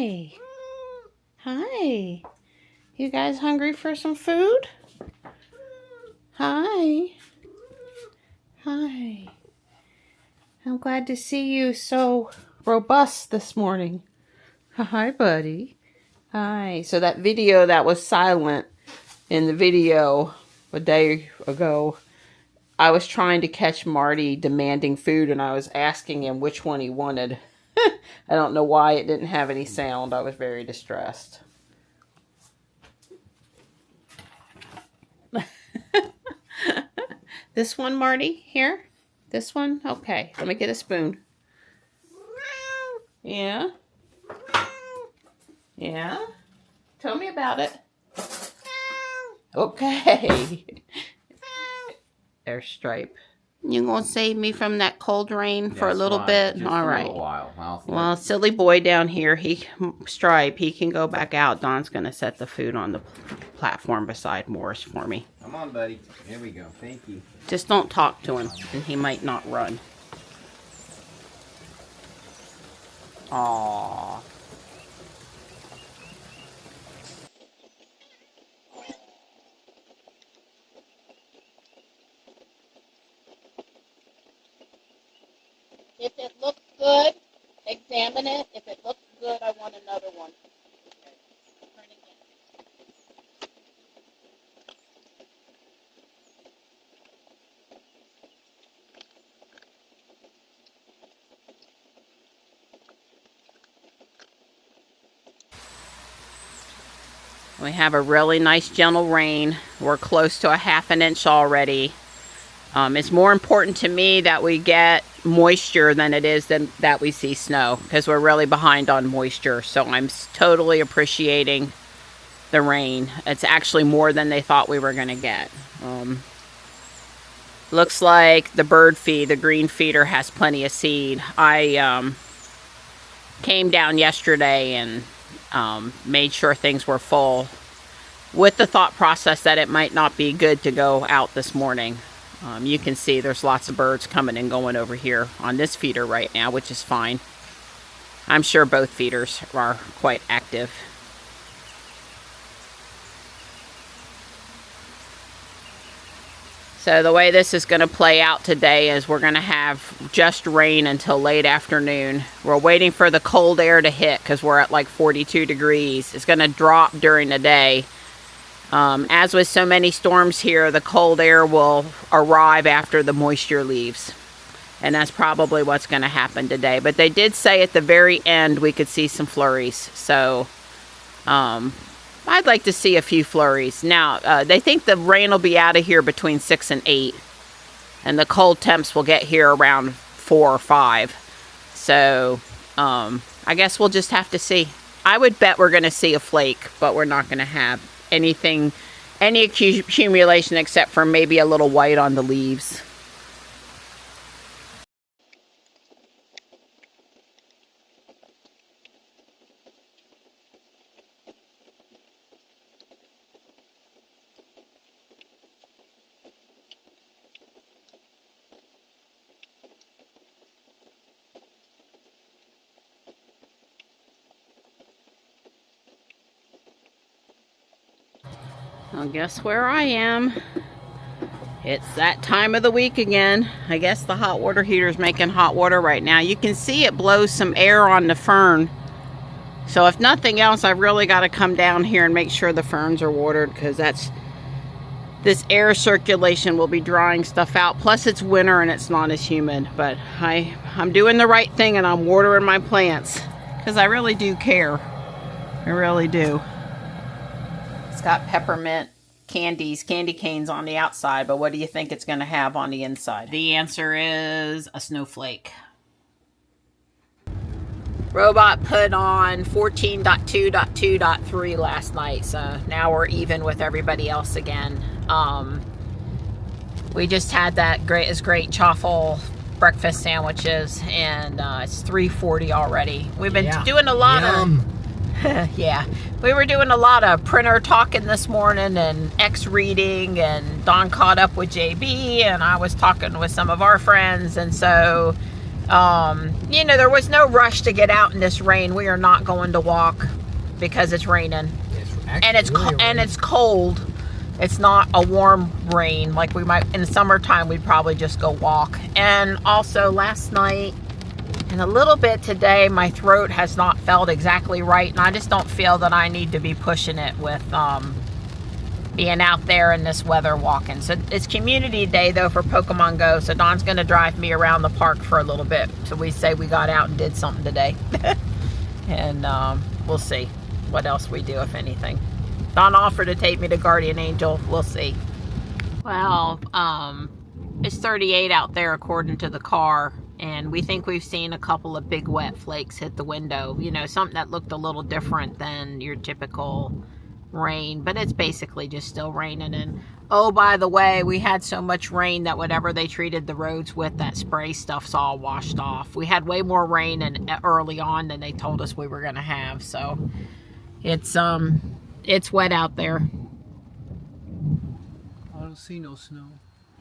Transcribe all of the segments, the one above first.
Hi. Hi. You guys hungry for some food? Hi. Hi. I'm glad to see you so robust this morning. Hi, buddy. Hi. So that video that was silent in the video a day ago, I was trying to catch Marty demanding food and I was asking him which one he wanted. I don't know why it didn't have any sound. I was very distressed. This one, Marty? Here? This one? Okay, let me get a spoon. Yeah? Yeah? Tell me about it. Okay. There's Stripe. You gonna save me from that cold rain for a little bit? Just all right. A little while. Well, silly boy down here, Stripe, he can go back out. Don's gonna set the food on the platform beside Morris for me. Come on, buddy. Here we go. Thank you. Just don't talk to him, and he might not run. Aww. If it looks good, examine it. If it looks good, I want another one. Turn again. We have a really nice gentle rain. We're close to a ½ inch already. It's more important to me that we get moisture than it is that we see snow, because we're really behind on moisture. So I'm totally appreciating the rain. It's actually more than they thought we were going to get. Looks like the bird feed, the green feeder, has plenty of seed. I came down yesterday and made sure things were full with the thought process that it might not be good to go out this morning. You can see there's lots of birds coming and going over here on this feeder right now, which is fine. I'm sure both feeders are quite active. So the way this is going to play out today is we're going to have just rain until late afternoon. We're waiting for the cold air to hit because we're at like 42 degrees. It's going to drop during the day. As with so many storms here, the cold air will arrive after the moisture leaves. And that's probably what's going to happen today. But they did say at the very end we could see some flurries. So I'd like to see a few flurries. Now, they think the rain will be out of here between 6 and 8. And the cold temps will get here around 4 or 5. So I guess we'll just have to see. I would bet we're going to see a flake, but we're not going to have any accumulation except for maybe a little white on the leaves. Well, guess where I am? It's that time of the week again. I guess the hot water heater is making hot water right now. You can see it blows some air on the fern. So if nothing else, I've really got to come down here and make sure the ferns are watered, because this air circulation will be drying stuff out. Plus it's winter and it's not as humid. But I'm doing the right thing and I'm watering my plants because I really do care. I really do. It's got peppermint candy canes on the outside, but what do you think it's going to have on the inside? The answer is a snowflake. Robot put on 14.2.2.3 last night, so now we're even with everybody else again. We just had that great chaffle breakfast sandwiches, and it's 3:40 already. We've been doing a lot of yeah, we were doing a lot of printer talking this morning and X reading, and Don caught up with JB and I was talking with some of our friends, and so You know, there was no rush to get out in this rain. We are not going to walk because it's raining. And it's cold. It's not a warm rain like we might in the summertime. We'd probably just go walk. And also last night and a little bit today, my throat has not felt exactly right, and I just don't feel that I need to be pushing it with being out there in this weather walking. So it's community day though for Pokemon Go, so Dawn's gonna drive me around the park for a little bit. So we say we got out and did something today. And we'll see what else we do, if anything. Dawn offered to take me to Guardian Angel. We'll see. Well, it's 38 out there according to the car, and we think we've seen a couple of big wet flakes hit the window. You know, something that looked a little different than your typical rain, but it's basically just still raining. And oh, by the way, we had so much rain that whatever they treated the roads with, that spray stuff's all washed off. We had way more rain and early on than they told us we were going to have, so it's wet out there. I don't see no snow.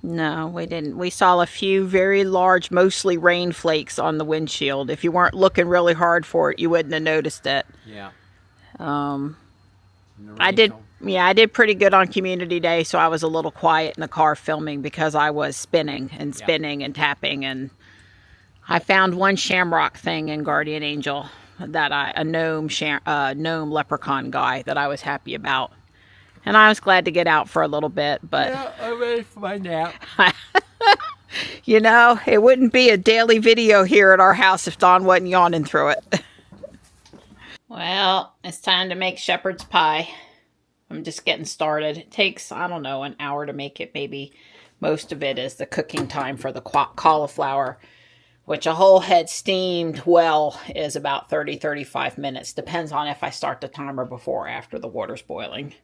No, we didn't. We saw a few very large, mostly rain flakes on the windshield. If you weren't looking really hard for it, you wouldn't have noticed it. Yeah. I did pretty good on community day, so I was a little quiet in the car filming because I was spinning and tapping, and I found one shamrock thing in Guardian Angel that a gnome leprechaun guy that I was happy about. And I was glad to get out for a little bit, but Yeah, I'm ready for my nap. you know, it wouldn't be a daily video here at our house if Dawn wasn't yawning through it. Well, it's time to make shepherd's pie. I'm just getting started. It takes, I don't know, an hour to make it. Maybe most of it is the cooking time for the cauliflower, which a whole head steamed well is about 30-35 minutes. Depends on if I start the timer before or after the water's boiling.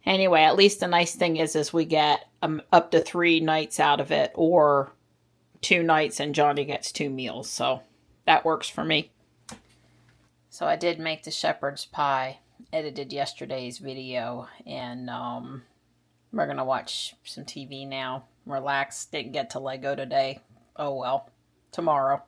Anyway, at least the nice thing is we get up to 3 nights out of it, or 2 nights and Johnny gets 2 meals. So that works for me. So I did make the shepherd's pie, edited yesterday's video, and we're going to watch some TV now. Relax, didn't get to Lego today. Oh well, tomorrow.